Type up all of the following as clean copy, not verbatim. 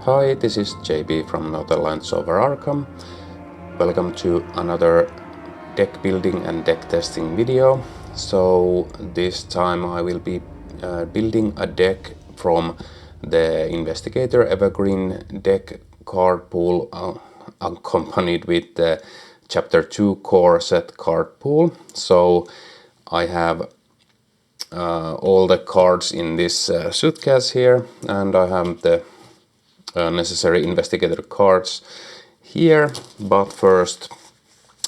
Hi, this is JB from Northernlights over Arkham. Welcome to another deck building and deck testing video. So this time I will be building a deck from the Investigator Evergreen deck card pool accompanied with the Chapter 2 core set card pool. So I have all the cards in this suitcase here, and I have the necessary investigator cards here. But first,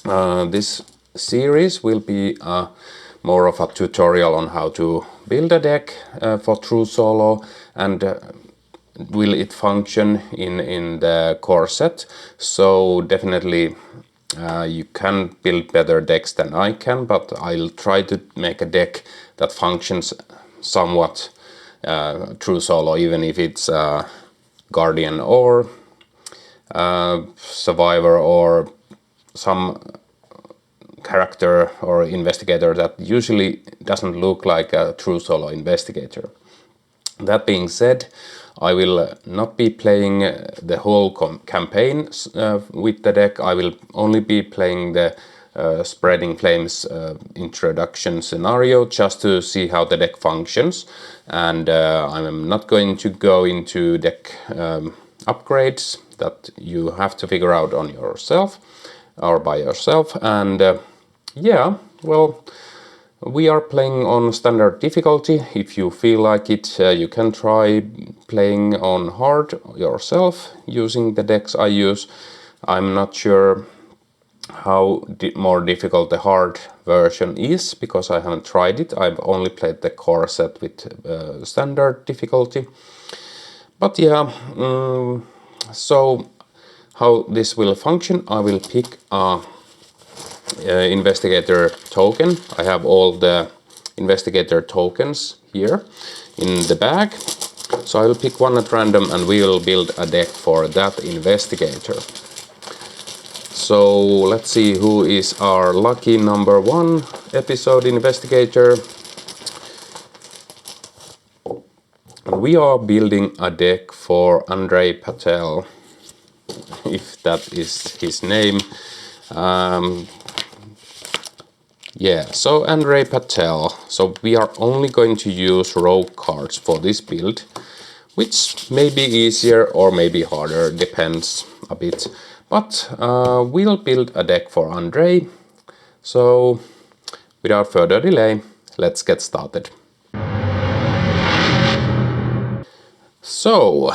this series will be more of a tutorial on how to build a deck for true solo, and will it function in the core set. So definitely you can build better decks than I can, but I'll try to make a deck that functions somewhat true solo, even if it's Guardian or Survivor or some character or investigator that usually doesn't look like a true solo investigator. That being said, I will not be playing the whole campaign with the deck. I will only be playing the Spreading Flames introduction scenario just to see how the deck functions, and I'm not going to go into deck upgrades that you have to figure out on yourself or by yourself. And yeah, well, we are playing on standard difficulty. If you feel like it, you can try playing on hard yourself using the decks I use. I'm not sure how more difficult the hard version is, because I haven't tried it. I've only played the core set with standard difficulty. But yeah, so how this will function, I will pick a investigator token. I have all the investigator tokens here in the bag. So I will pick one at random and we will build a deck for that investigator. So let's see who is our lucky number 1 episode investigator. We are building a deck for Andrei Patel, if that is his name. Yeah, so Andrei Patel. So we are only going to use rogue cards for this build, which may be easier or maybe harder, depends a bit. But we'll build a deck for Andrei. So without further delay, let's get started. So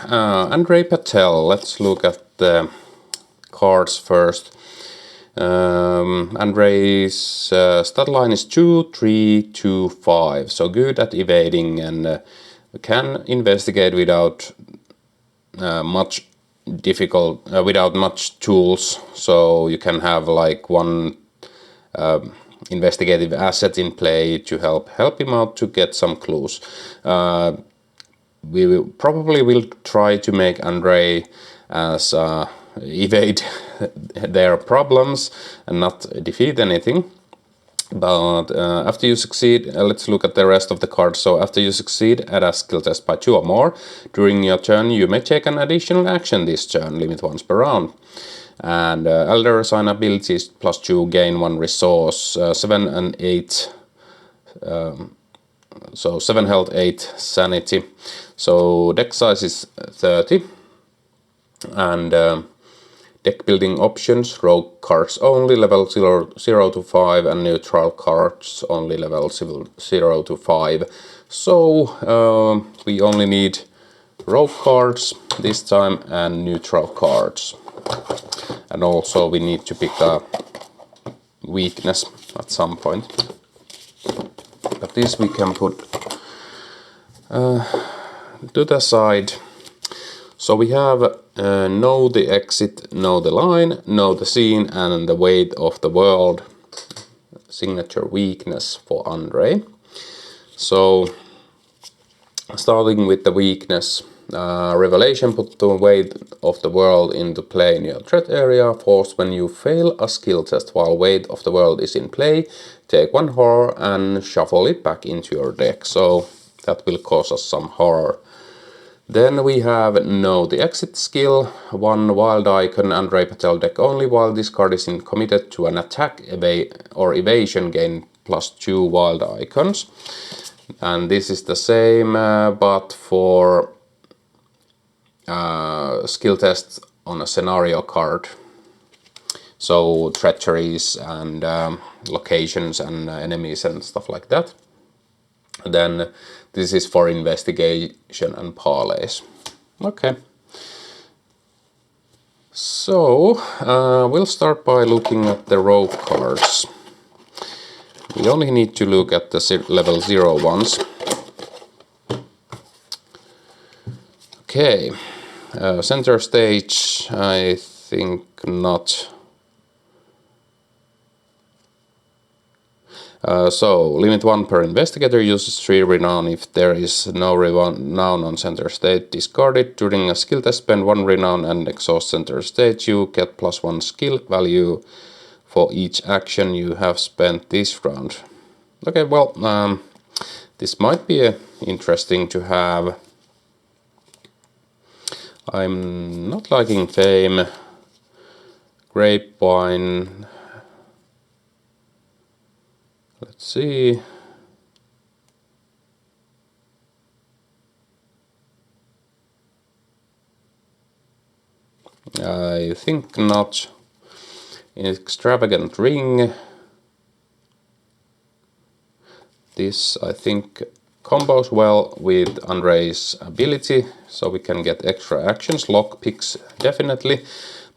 Andrei Patel, let's look at the cards first. Andrei's stat line is 2, 3, 2, 5. So good at evading and can investigate without much tools. So you can have like one investigative asset in play to help him out to get some clues. We probably will try to make Andrei as evade their problems and not defeat anything. But after you succeed, let's look at the rest of the cards. So after you succeed at a skill test by 2 or more during your turn, you may take an additional action this turn, limit once per round. And Elder Assign abilities +2, gain 1 resource, 7 and 8. So 7 health, 8 sanity. So deck size is 30. And deck building options, rogue cards only, level 0 to 5, and neutral cards only, level 0 to 5. So we only need rogue cards this time and neutral cards. And also we need to pick a weakness at some point. But this we can put to the side. So we have know the exit, know the line, know the scene, and the weight of the world. Signature weakness for Andrei. So starting with the weakness, revelation, put the weight of the world into play in your threat area. Force when you fail a skill test while weight of the world is in play. Take 1 horror and shuffle it back into your deck. So that will cause us some horror. Then we have Know the Exit skill, 1 wild icon and Ray Patel deck only. While this card is committed to an attack or evasion, gain +2 wild icons. And this is the same, but for skill tests on a scenario card. So treacheries and locations and enemies and stuff like that. Then this is for investigation and parlays. Okay. So we'll start by looking at the rogue cards. We only need to look at the level 0 ones. Okay. Center stage, I think not. So, limit 1 per investigator, uses 3 renown. If there is no renown on center stage, discard it. During a skill test, spend 1 renown and exhaust center stage. You get +1 skill value for each action you have spent this round. Okay, well, this might be interesting to have. I'm not liking Fame, Grapevine. Let's see. I think not. Extravagant Ring. This, I think, combos well with Andrei's ability, so we can get extra actions. Lockpicks, definitely.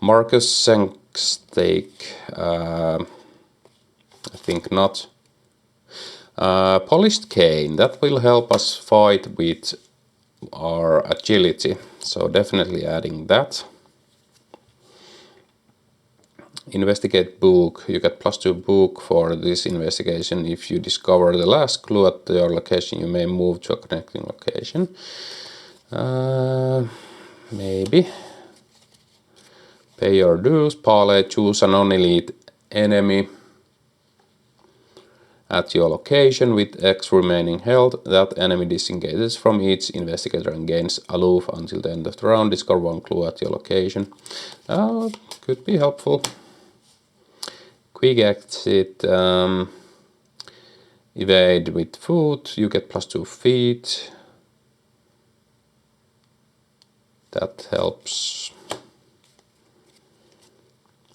Marcus Senkstake, I think not. Polished Cane, that will help us fight with our agility, so definitely adding that. Investigate Book, you get +2 book for this investigation. If you discover the last clue at your location, you may move to a connecting location. Maybe. Pay your dues, parlay, choose a non-elite enemy at your location with X remaining health. That enemy disengages from each investigator and gains aloof until the end of the round. Discover 1 clue at your location. Could be helpful. Quick exit, evade with foot, you get +2 feet. That helps.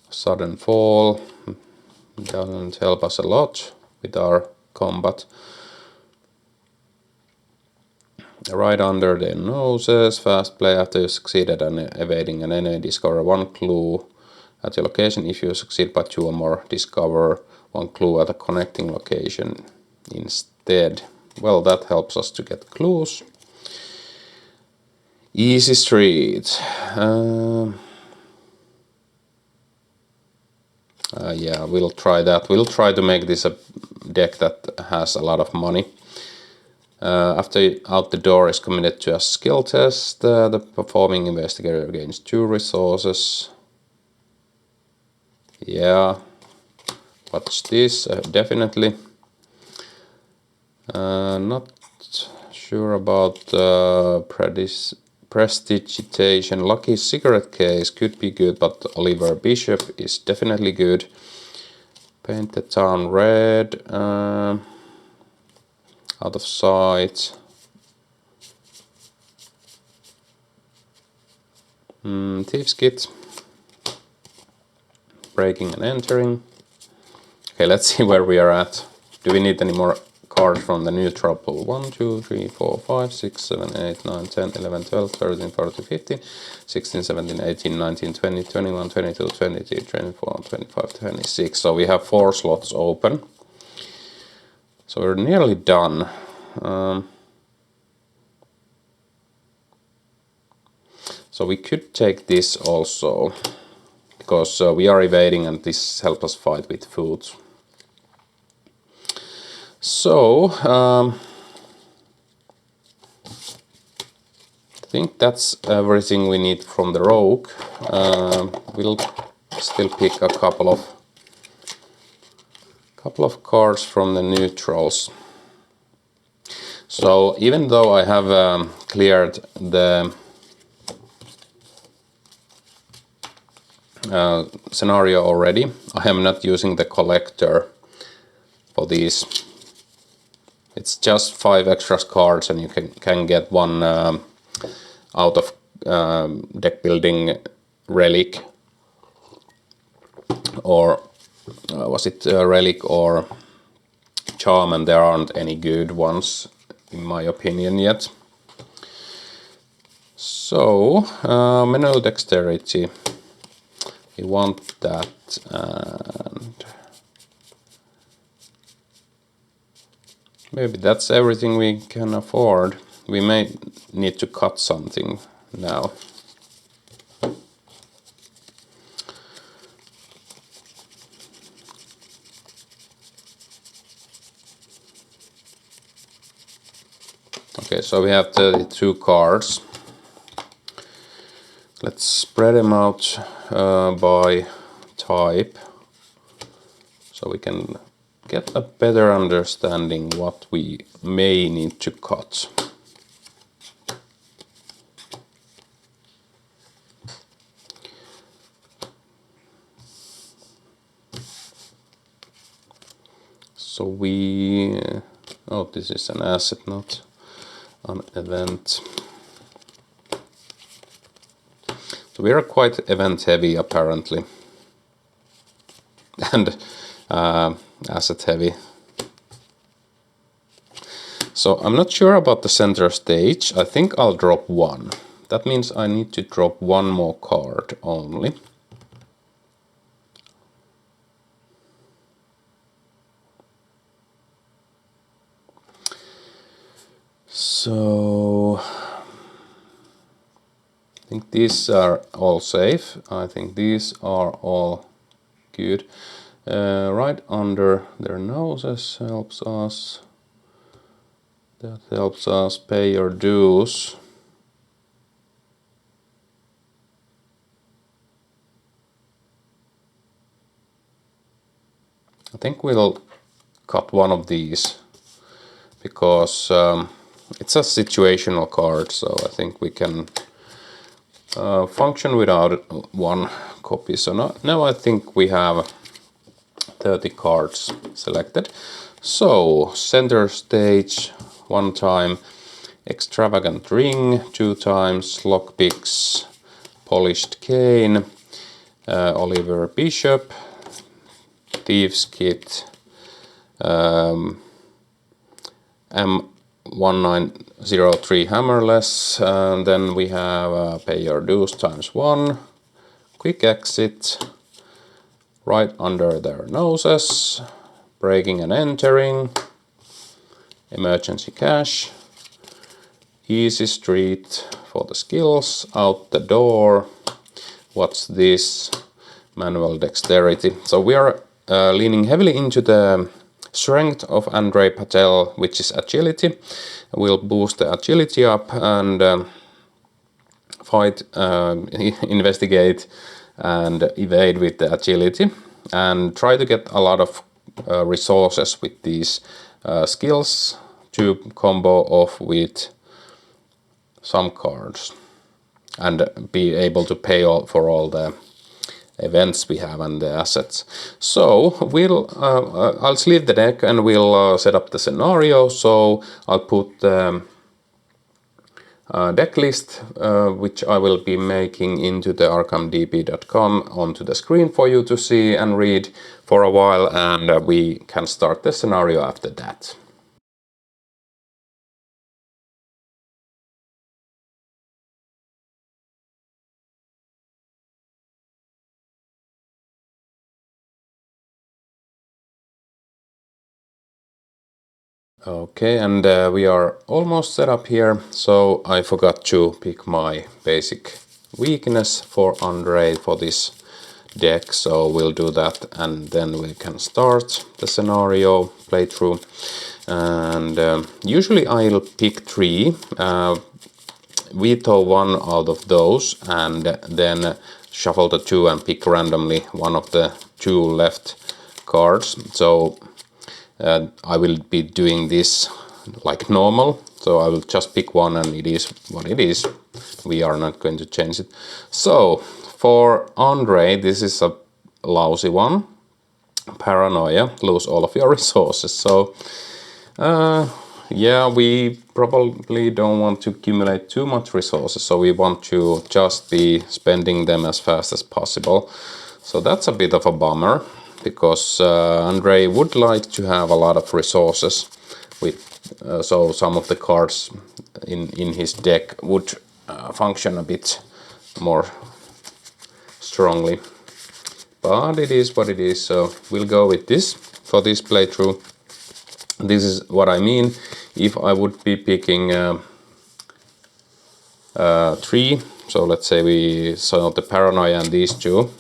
Sudden fall doesn't help us a lot with our combat. Right under their noses, fast play after you succeeded in evading an enemy, discover 1 clue at your location. If you succeed by 2 or more, discover 1 clue at a connecting location instead. Well, that helps us to get clues. Easy Street. Yeah, we'll try that. We'll try to make this a deck that has a lot of money. After Out the Door is committed to a skill test, the performing investigator gains 2 resources. Yeah, watch this, definitely. Not sure about prestidigitation. Lucky Cigarette Case could be good, but Oliver Bishop is definitely good. Paint the town red. Out of sight. Thieves Kit. Breaking and entering. Okay, let's see where we are at. Do we need any more cards from the neutral pool? 1, 2, 3, 4, 5, 6, 7, 8, 9, 10, 11, 12, 13, 14, 15, 16, 17, 18, 19, 20, 21, 22, 23, 24, 25, 26. So we have 4 slots open. So we're nearly done. So we could take this also, because we are evading and this helps us fight with food. So, I think that's everything we need from the rogue. We'll still pick a couple of cards from the neutrals. So even though I have cleared the scenario already, I am not using the collector for these. It's just 5 extra cards, and you can get one out of deck building relic, or was it relic or charm, and there aren't any good ones in my opinion yet. So manual dexterity, we want that, and maybe that's everything we can afford. We may need to cut something now. Okay, so we have 32 cards. Let's spread them out by type, so we can get a better understanding what we may need to cut. So we, oh, this is an asset, not an event. So we are quite event heavy apparently, and asset heavy. So I'm not sure about the center stage. I think I'll drop one. That means I need to drop one more card only. So I think these are all safe. I think these are all good. Right under their noses helps us. That helps us pay your dues. I think we'll cut one of these because it's a situational card, so I think we can function without one copy. So now I think we have 30 cards selected. So center stage 1 time, extravagant ring 2 times, lockpicks, polished cane, Oliver Bishop, thieves kit, M1903 hammerless, and then we have pay your dues ×1, quick exit, right under their noses, breaking and entering, emergency cash, easy street for the skills, out the door, what's this, manual dexterity. So we are leaning heavily into the strength of Andre Patel, which is agility. We'll boost the agility up and fight, investigate and evade with the agility, and try to get a lot of resources with these skills to combo off with some cards and be able to pay for all the events we have and the assets. So I'll sleeve the deck and we'll set up the scenario. So I'll put the deck list, which I will be making into the arkhamdb.com onto the screen for you to see and read for a while, and we can start the scenario after that. Okay, and we are almost set up here, so I forgot to pick my basic weakness for Andre for this deck, so we'll do that and then we can start the scenario playthrough. And usually I'll pick 3, veto 1 out of those, and then shuffle the 2 and pick randomly one of the 2 left cards. So I will be doing this like normal. So I will just pick one and it is what it is. We are not going to change it. So for Andre, this is a lousy one. Paranoia, lose all of your resources. So yeah, we probably don't want to accumulate too much resources, so we want to just be spending them as fast as possible. So that's a bit of a bummer, because Andre would like to have a lot of resources with so some of the cards in his deck would function a bit more strongly. But it is what it is, so we'll go with this for this playthrough. This is what I mean. If I would be picking 3, so let's say we saw the Paranoia and these two.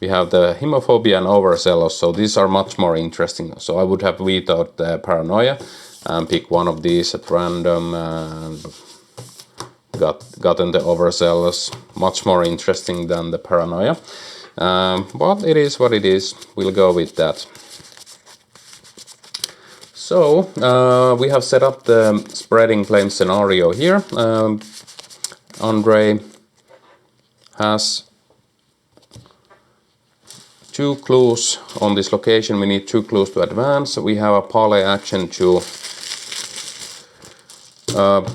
We have the Hemophobia and Overzealous, so these are much more interesting. So I would have vetoed the Paranoia and pick one of these at random and gotten the Overzealous. Much more interesting than the Paranoia. But it is what it is. We'll go with that. So we have set up the spreading flame scenario here. Andre has 2 clues on this location. We need 2 clues to advance. We have a parlay action to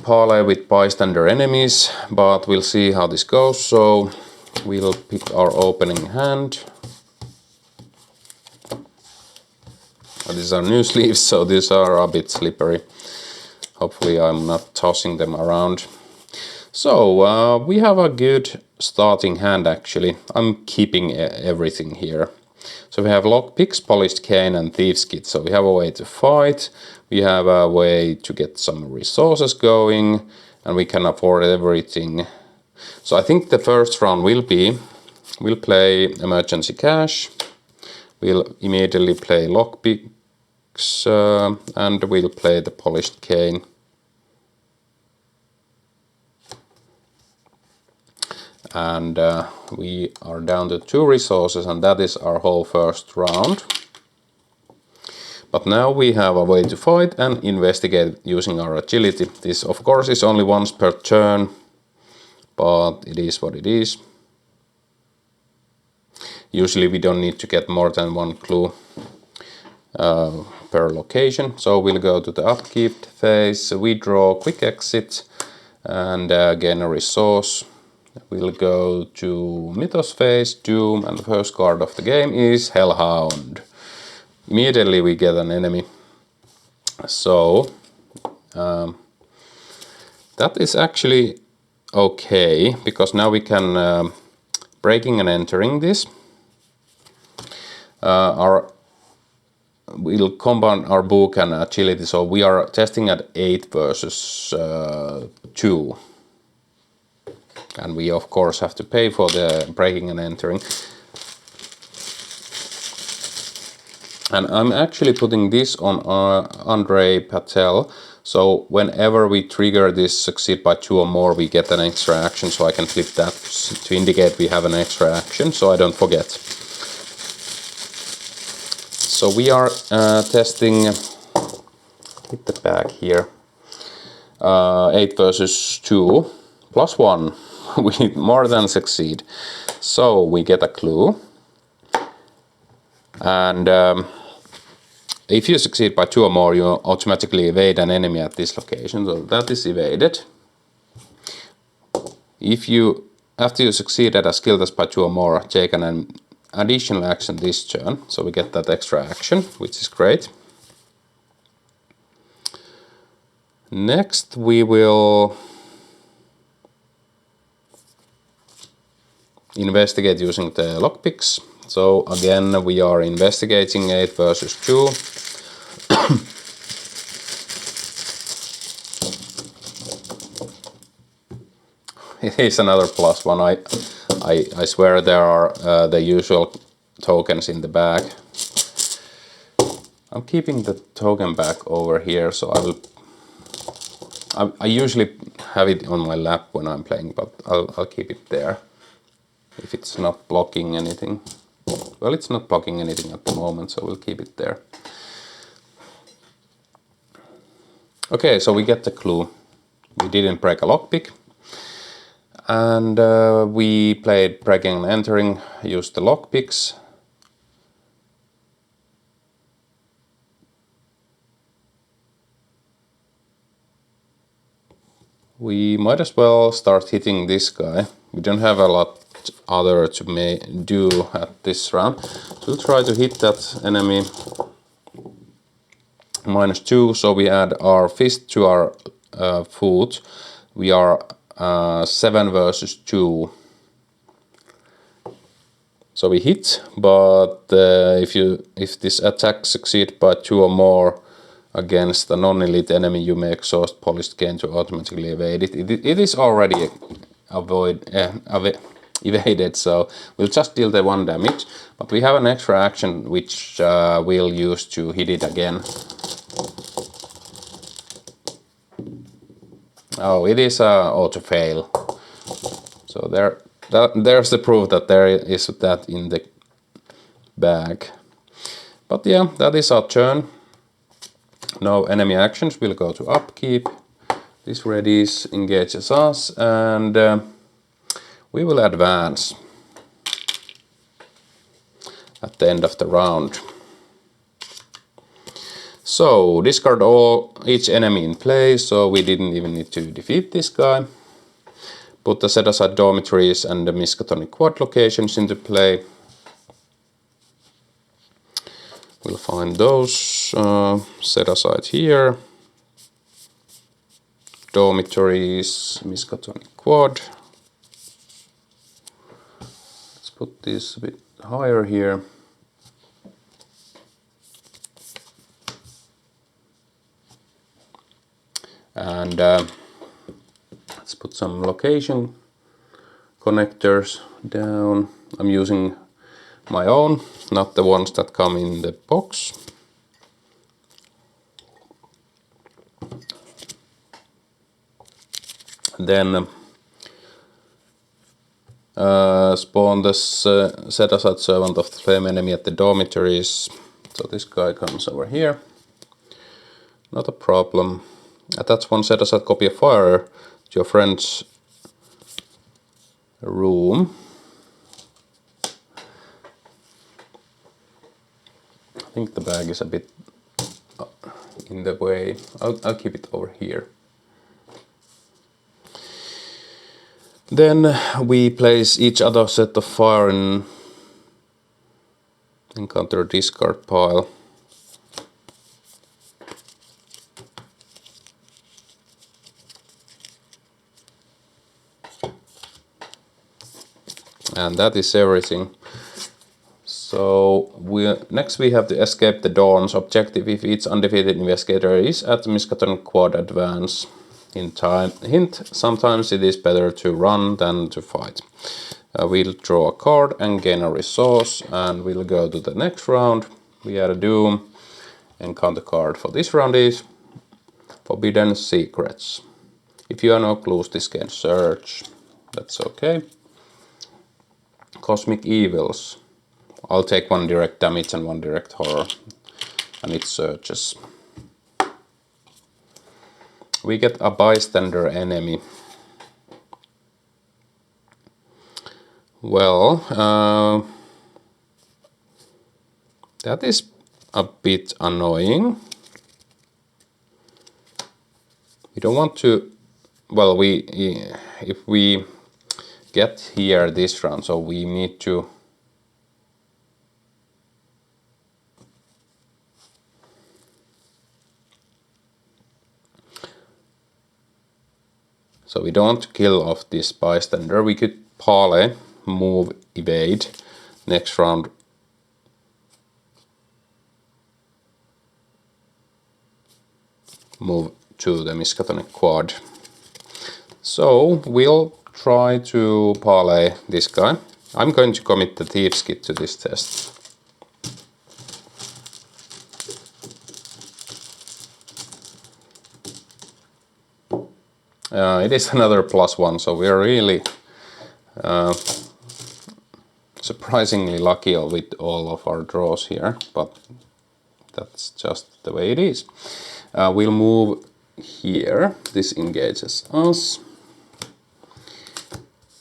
parlay with bystander enemies, but we'll see how this goes. So we'll pick our opening hand. These are new sleeves, so these are a bit slippery. Hopefully I'm not tossing them around. So we have a good starting hand actually. I'm keeping everything here. So we have lockpicks, polished cane and thieves kit. So we have a way to fight. We have a way to get some resources going, and we can afford everything. So I think the first round will be, we'll play emergency cash. We'll immediately play lockpicks and we'll play the polished cane. And we are down to 2 resources, and that is our whole first round. But now we have a way to fight and investigate using our agility. This of course is only once per turn, but it is what it is. Usually we don't need to get more than 1 clue per location. So we'll go to the upkeep phase, we draw quick exit and gain a resource. We'll go to Mythos phase, Doom, and the first card of the game is Hellhound. Immediately we get an enemy. So that is actually okay, because now we can breaking and entering this. We'll combine our book and agility, so we are testing at 8 versus 2. And we of course have to pay for the breaking and entering. And I'm actually putting this on Andre Patel. So whenever we trigger this succeed by 2 or more, we get an extra action. So I can flip that to indicate we have an extra action, so I don't forget. So we are testing, hit the back here, 8 versus 2, plus 1. We more than succeed. So we get a clue. And if you succeed by 2 or more, you automatically evade an enemy at this location. So that is evaded. If you, after you succeed at a skill test by 2 or more, take an additional action this turn. So we get that extra action, which is great. Next we will investigate using the lockpicks. So again we are investigating 8 versus 2. It is another plus 1. I swear there are the usual tokens in the bag. I'm keeping the token back over here, so I usually have it on my lap when I'm playing, but I'll keep it there if it's not blocking anything. Well, it's not blocking anything at the moment, so we'll keep it there. Okay, so we get the clue. We didn't break a lockpick. And we played breaking and entering, used the lockpicks. We might as well start hitting this guy. We don't have a lot other to do at this round. So we'll try to hit that enemy. -2, so we add our fist to our foot. We are 7 versus 2. So we hit, but if this attack succeeds by 2 or more against a non-elite enemy, you may exhaust polished gain to automatically evade it. It is already evaded, so we'll just deal the 1 damage. But we have an extra action which we'll use to hit it again. Oh, it is auto fail. So there's the proof that there is that in the bag. But yeah, that is our turn. No enemy actions. We'll go to upkeep. This readies, engages us, and we will advance at the end of the round. So discard each enemy in play, so we didn't even need to defeat this guy. Put the set aside dormitories and the Miskatonic Quad locations into play. We'll find those, set aside here. Dormitories, Miskatonic Quad. Let's put this a bit higher here. And let's put some location connectors down. I'm using my own, not the ones that come in the box. Then spawn the set aside servant of the flame enemy at the dormitories. So this guy comes over here. Not a problem. Attach 1 set aside copy of fire to your friend's room. I think the bag is a bit in the way. I'll keep it over here. Then we place each other set of fire in encounter discard pile. And that is everything. So next we have to escape the Dawn's objective. If each undefeated investigator is at Miskatonic Quad, advance in time. Hint, sometimes it is better to run than to fight. We'll draw a card and gain a resource, and we'll go to the next round. We add a Doom. Encounter card for this round is Forbidden Secrets. If you have no clues, this can search. That's okay. Cosmic Evils. I'll take 1 direct damage and 1 direct horror, and it searches. We get a bystander enemy. Well, that is a bit annoying. We don't want to. Well, if we get here this round, so we need to. So we don't want to kill off this bystander. We could parley, move, evade. Next round. Move to the Miskatonic Quad. So we'll try to parley this guy. I'm going to commit the Thieves' Kit to this test. It is another +1, so we are really surprisingly lucky with all of our draws here, but that's just the way it is. We'll move here. This engages us.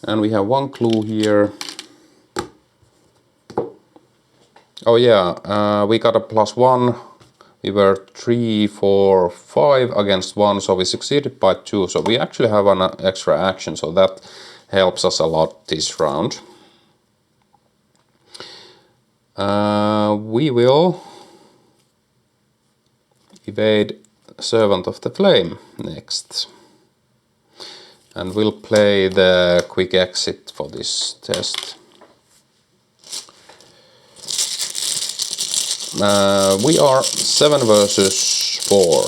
And we have one clue here. Oh yeah, we got a +1. We were 3, 4, 5 against 1, so we succeeded by 2. So we actually have an extra action, so that helps us a lot this round. We will evade Servant of the Flame next. And we'll play the quick exit for this test. We are 7 versus 4.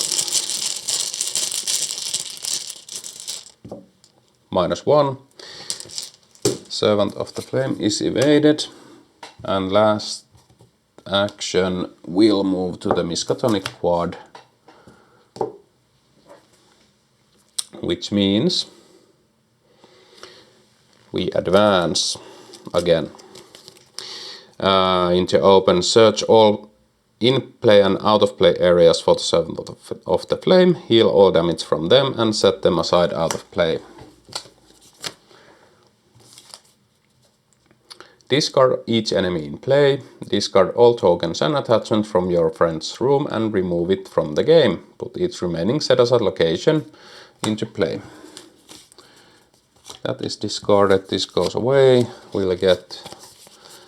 -1. Servant of the Flame is evaded. And last action, we'll move to the Miskatonic quad. Which means we advance again into open, search all in-play and out-of-play areas for the Servant of the Flame, heal all damage from them and set them aside out of play. Discard each enemy in play, discard all tokens and attachments from your friend's room and remove it from the game. Put each remaining set-aside location into play. That is discarded, this goes away, we'll get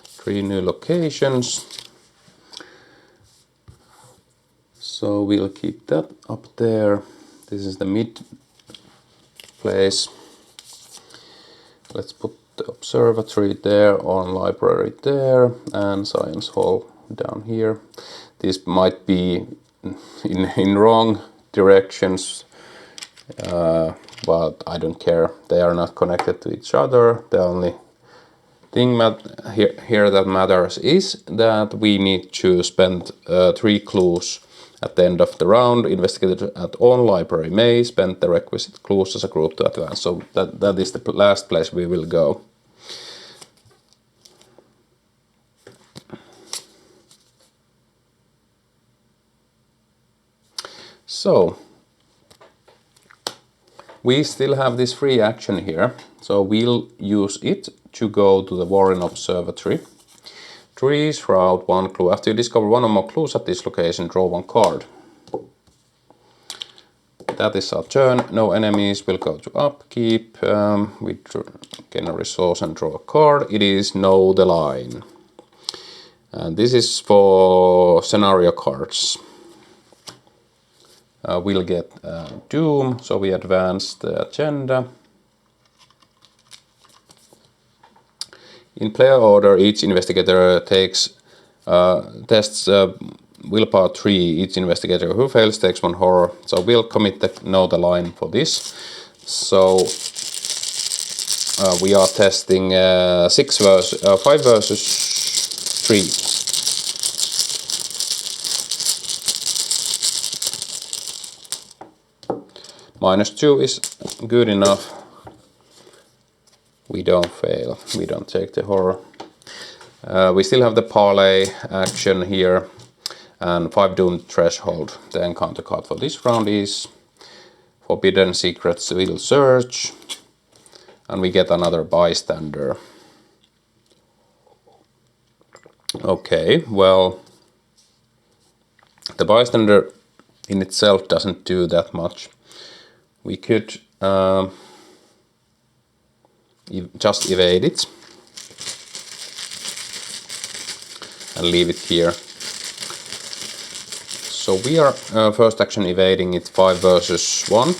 3 new locations. So we'll keep that up there. This is the mid place. Let's put the observatory there, on library there, and science hall down here. This might be in wrong directions, but I don't care. They are not connected to each other. The only thing here that matters is that we need to spend 3 clues at the end of the round. Investigator at on library may spend the requisite clues as a group to advance. So that is the last place we will go. So we still have this free action here, so we'll use it to go to the Warren Observatory. 3 Shroud, 1 clue. After you discover 1 or more clues at this location, draw 1 card. That is our turn. No enemies, will go to upkeep. We gain a resource and draw a card. It is Know the Line. And this is for scenario cards. We'll get Doom, so we advance the agenda. In player order, each investigator tests willpower 3. Each investigator who fails takes 1 horror. So we'll commit the Know the Line for this. So we are testing 5 versus 3. -2 is good enough. We don't fail, we don't take the horror. We still have the parlay action here and 5 Doom Threshold. The encounter card for this round is Forbidden Secrets Will Search, and we get another bystander. Okay, well, the bystander in itself doesn't do that much. We could just evade it and leave it here. So we are first action evading it 5 versus 1.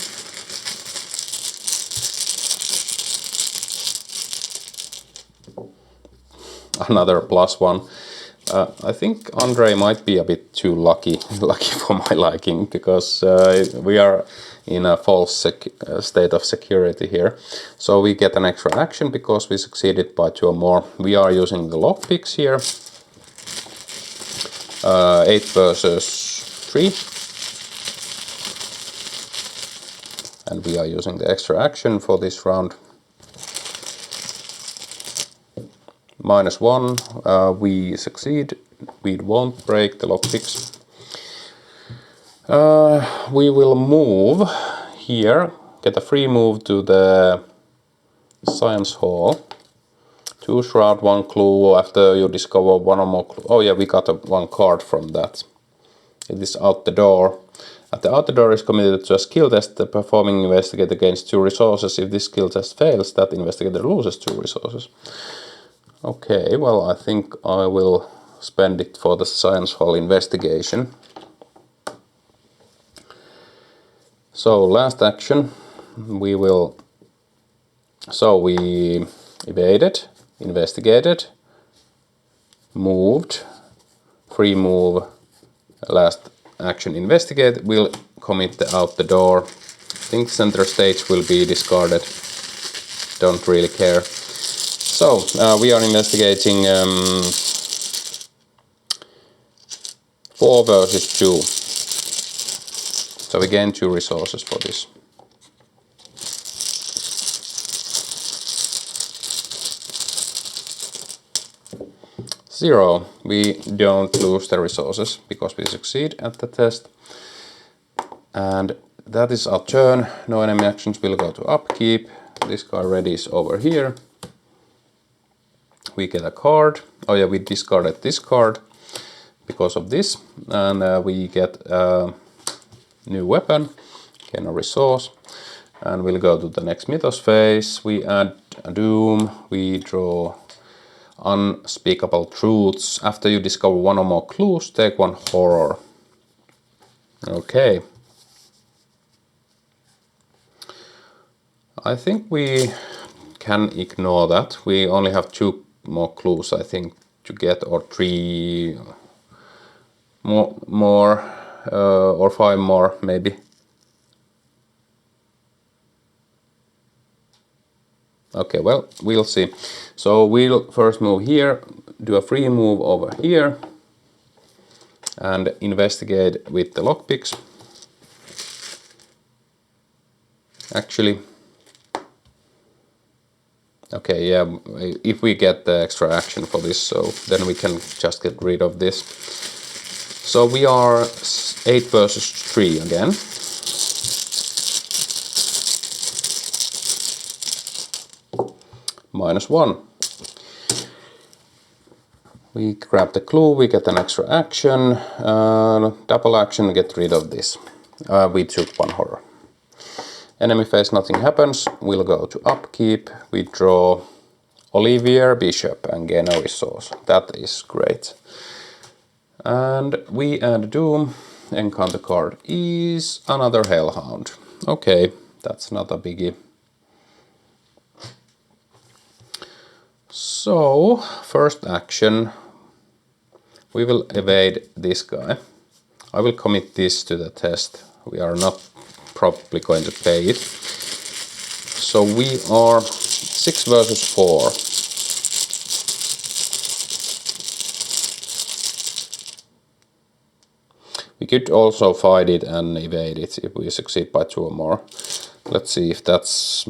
Another +1. I think Andre might be a bit too lucky for my liking, because we are in a false state of security here. So we get an extra action because we succeeded by 2 or more. We are using the lockpicks here. 8 versus 3. And we are using the extra action for this round. -1, we succeed. We won't break the lockpicks. We will move here, get a free move to the Science Hall. Choose route, 1 clue after you discover 1 or more clues. Oh yeah, we got 1 card from that. It is out the door. At the outer door is committed to a skill test. The performing investigator gains 2 resources. If this skill test fails, that investigator loses 2 resources. Okay, well, I think I will spend it for the Science Hall investigation. So, last action, we will... So, we evaded, investigated, moved, free move, last action investigate, will commit out the door. I think center stage will be discarded, don't really care. So, we are investigating 4 versus 2. So we gain 2 resources for this. Zero. We don't lose the resources because we succeed at the test. And that is our turn. No enemy actions will go to upkeep. This guy ready is over here. We get a card. Oh yeah, we discarded this card because of this. And we get a new weapon, gain a resource. And we'll go to the next mythos phase. We add a doom. We draw unspeakable truths. After you discover 1 or more clues, take 1 horror. Okay. I think we can ignore that. We only have 2 more clues, I think, to get, or 3 more or 5 more, maybe. Okay, well, we'll see. So we'll first move here, do a free move over here, and investigate with the lockpicks. Actually, okay, yeah, if we get the extra action for this, so then we can just get rid of this. So we are 8 versus 3 again. -1. We grab the clue, we get an extra action, double action, get rid of this. We took 1 horror. Enemy phase, nothing happens. We'll go to upkeep. We draw Olivier Bishop and gain a resource. That is great. And we add Doom. Encounter card is another Hellhound. Okay, that's not a biggie. So, first action, we will evade this guy. I will commit this to the test. We are not probably going to play it. So we are 6 versus 4. We could also fight it and evade it if we succeed by 2 or more. Let's see if that's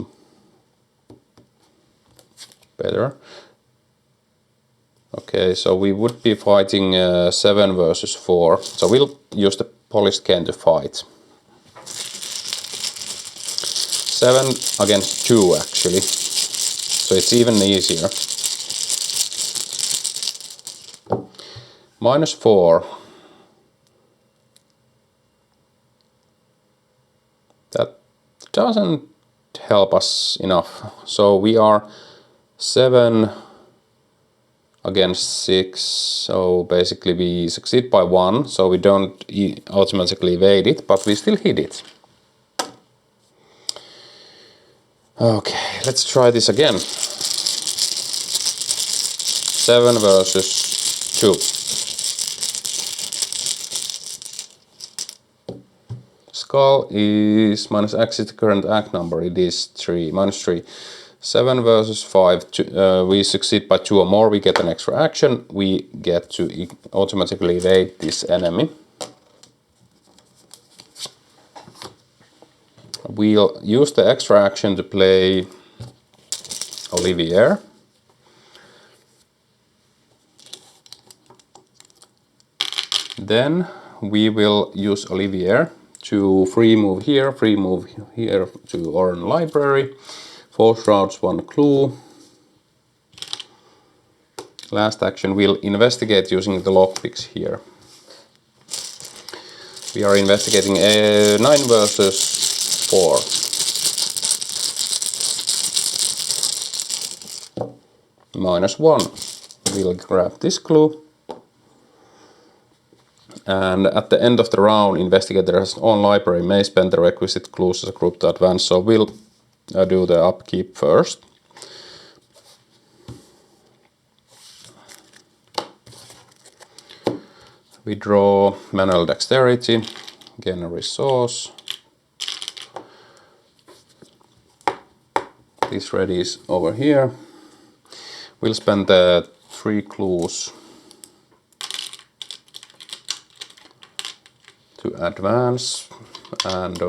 better. Okay, so we would be fighting 7 versus 4. So we'll use the polished cane to fight. 7 against 2 actually. So it's even easier. -4. That doesn't help us enough. So we are 7 against 6, so basically we succeed by 1, so we don't automatically evade it, but we still hit it. Okay, let's try this again. 7 versus 2. Skull is minus X is the current act number, it is 3, -3. 7 versus 5, we succeed by 2 or more, we get an extra action, we get to automatically evade this enemy. We'll use the extra action to play Olivier. Then we will use Olivier to free move here to Orange Library. 4 shrouds, 1 clue. Last action, we'll investigate using the lockpicks here. We are investigating a 9 versus 4. -1. We'll grab this clue. And at the end of the round, Investigator has own library may spend the requisite clues as a group to advance. So we'll do the upkeep first. We draw manual dexterity, gain a resource. This ready is over here. We'll spend the 3 clues to advance and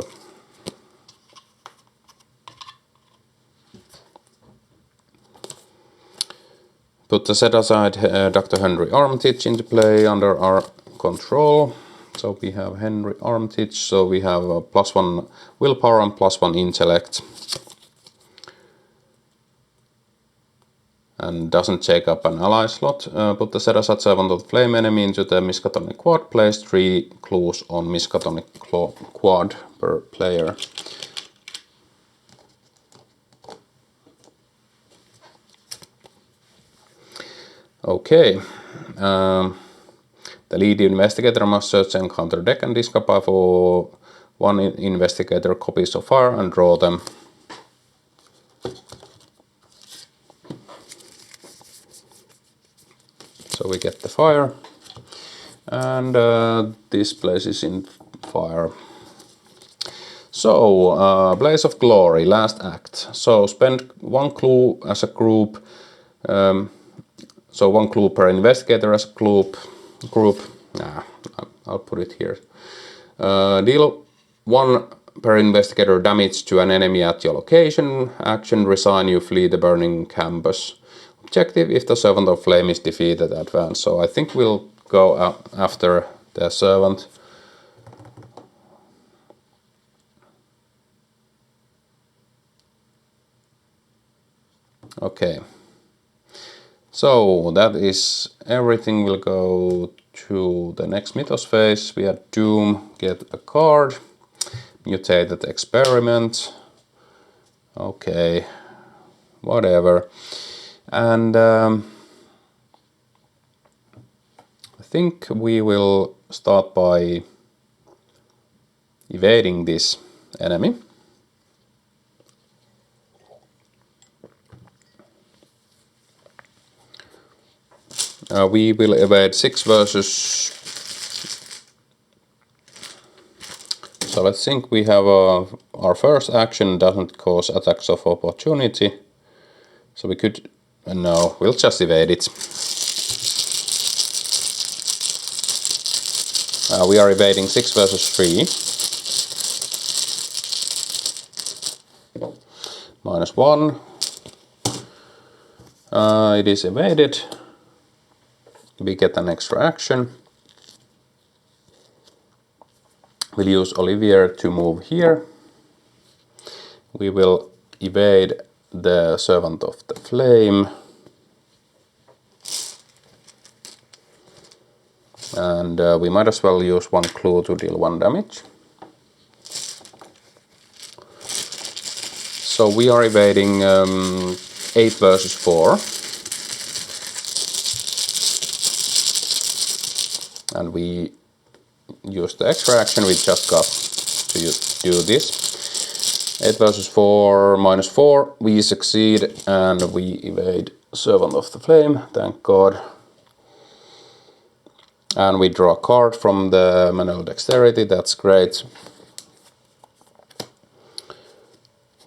put the set aside Dr. Henry Armitage into play under our control. So we have Henry Armitage, so we have a +1 willpower and +1 intellect. And doesn't take up an ally slot. Put the set aside servant of the flame enemy into the Miskatonic quad. Place 3 clues on Miskatonic quad per player. Okay. The lead investigator must search the encounter deck and discard for 1 investigator copies of fire and draw them. So we get the fire, and this place is in fire. So, Blaze of Glory, last act. So spend 1 clue as a group. So 1 clue per investigator as a group. I'll put it here. Deal 1 per investigator damage to an enemy at your location. Action, resign, you flee the burning campus. Objective, if the Servant of Flame is defeated, advance. So I think we'll go after the Servant. Okay. So that is everything. We'll go to the next Mythos phase. We had Doom, get a card. Mutated Experiment. Okay. Whatever. And I think we will start by evading this enemy. We will evade 6 versus. So let's think we have our first action doesn't cause attacks of opportunity. So we could. No, we'll just evade it. We are evading 6 versus 3. -1. It is evaded. We get an extra action. We'll use Olivier to move here. We will evade the Servant of the Flame. And we might as well use 1 clue to deal 1 damage. So we are evading 8 versus 4. And we use the extra action we just got to do this. 8 versus 4, -4. We succeed and we evade Servant of the Flame, thank God. And we draw a card from the manual dexterity, that's great.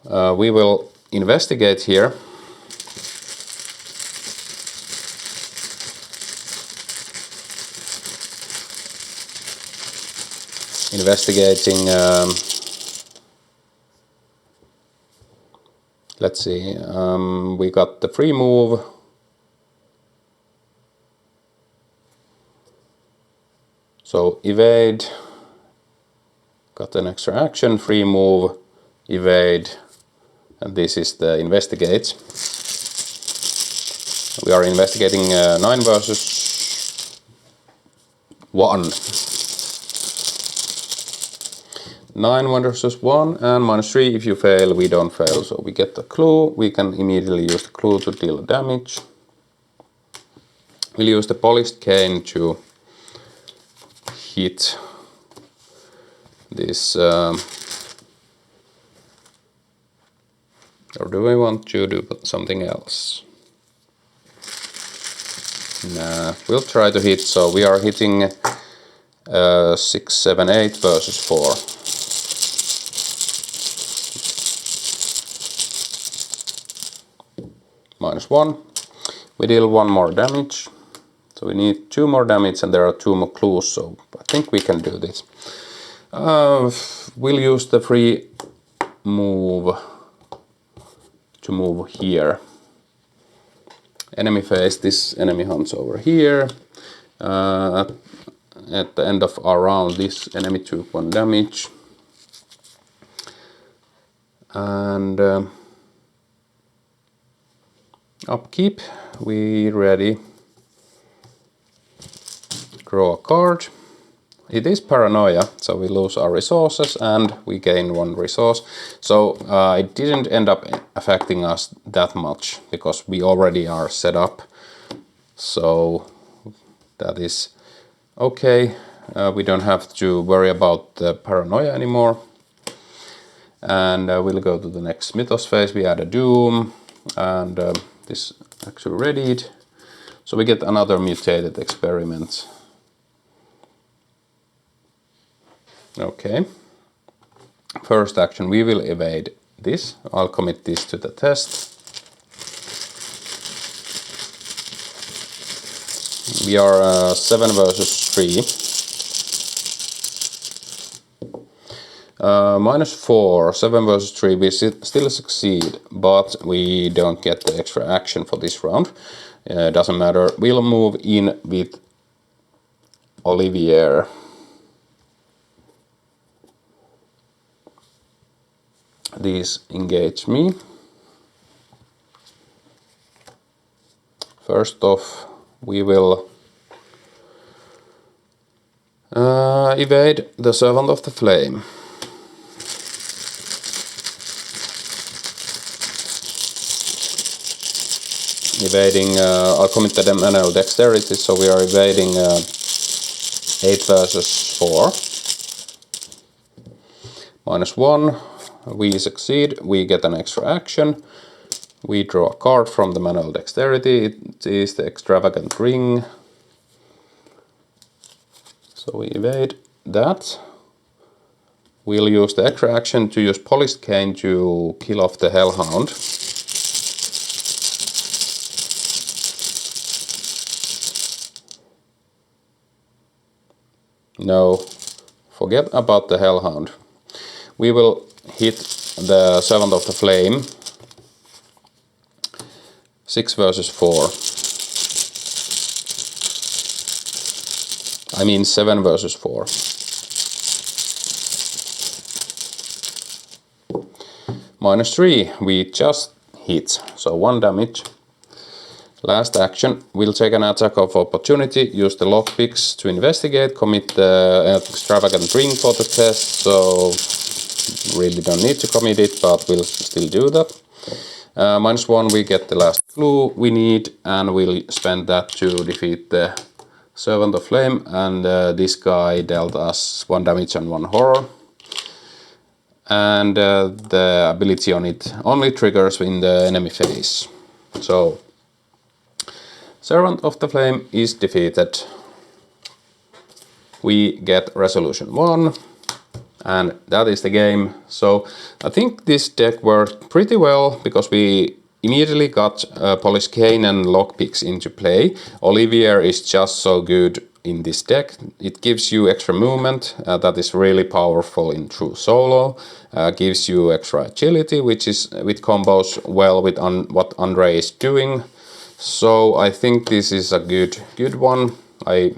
We will investigate here. Investigating, let's see, we got the free move. So evade, got an extra action, free move, evade, and this is the investigate. We are investigating 9 versus 1. 9 versus 1 and -3. If you fail, we don't fail. So we get the clue. We can immediately use the clue to deal damage. We'll use the polished cane to hit this. Or do we want to do something else? Nah, we'll try to hit. So we are hitting 6, 7, 8 versus 4. -1. We deal 1 more damage. So we need 2 more damage and there are 2 more clues. So I think we can do this. We'll use the free move to move here. Enemy phase, this enemy hunts over here. At the end of our round, this enemy took 1 damage. And upkeep, we ready. Draw a card. It is paranoia, so we lose our resources and we gain 1 resource. So it didn't end up affecting us that much because we already are set up. So that is okay. We don't have to worry about the paranoia anymore. And we'll go to the next mythos phase. We add a doom and this actually readied. So we get another mutated experiment. Okay. First action, we will evade this. I'll commit this to the test. We are 7 versus 3. -4, 7 versus 3, we still succeed, but we don't get the extra action for this round. Doesn't matter. We'll move in with Olivier. These engage me. First off, we will evade the Servant of the Flame. Evading, I'll commit the manual dexterity, so we are evading 8 versus 4. -1, we succeed, we get an extra action. We draw a card from the manual dexterity, it is the extravagant ring. So we evade that. We'll use the extra action to use polished cane to kill off the hellhound. No, forget about the hellhound. We will hit the Servant of the Flame. 6 versus 4. I mean 7 versus 4. -3, we just hit, so 1 damage. Last action, we'll take an attack of opportunity, use the lockpicks to investigate, commit the extravagant ring for the test, so really don't need to commit it, but we'll still do that. -1, we get the last clue we need, and we'll spend that to defeat the Servant of Flame, and this guy dealt us 1 damage and 1 horror. And the ability on it only triggers in the enemy phase. So, Servant of the Flame is defeated. We get resolution 1. And that is the game. So I think this deck worked pretty well because we immediately got polished cane and lockpicks into play. Olivier is just so good in this deck. It gives you extra movement that is really powerful in true solo. Gives you extra agility, which combos well with what Andre is doing. So I think this is a good one. I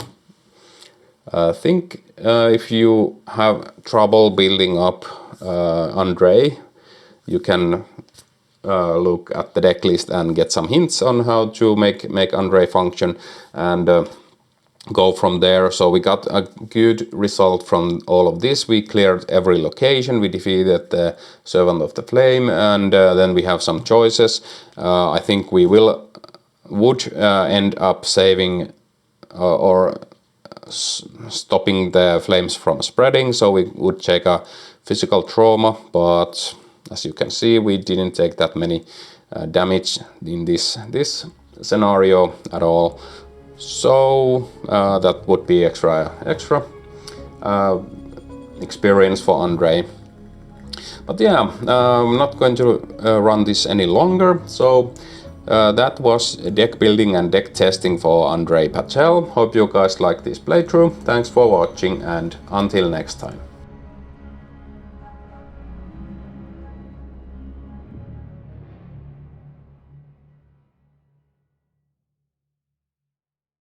I think if you have trouble building up Andre, you can look at the deck list and get some hints on how to make Andre function and go from there. So we got a good result from all of this. We cleared every location, we defeated the Servant of the Flame, and then we have some choices. I think we would end up saving or stopping the flames from spreading, so we would take a physical trauma, but as you can see, we didn't take that many damage in this scenario at all. So that would be extra experience for Andre. But yeah, I'm not going to run this any longer. So that was deck building and deck testing for Andre Patel. Hope you guys liked this playthrough. Thanks for watching and until next time.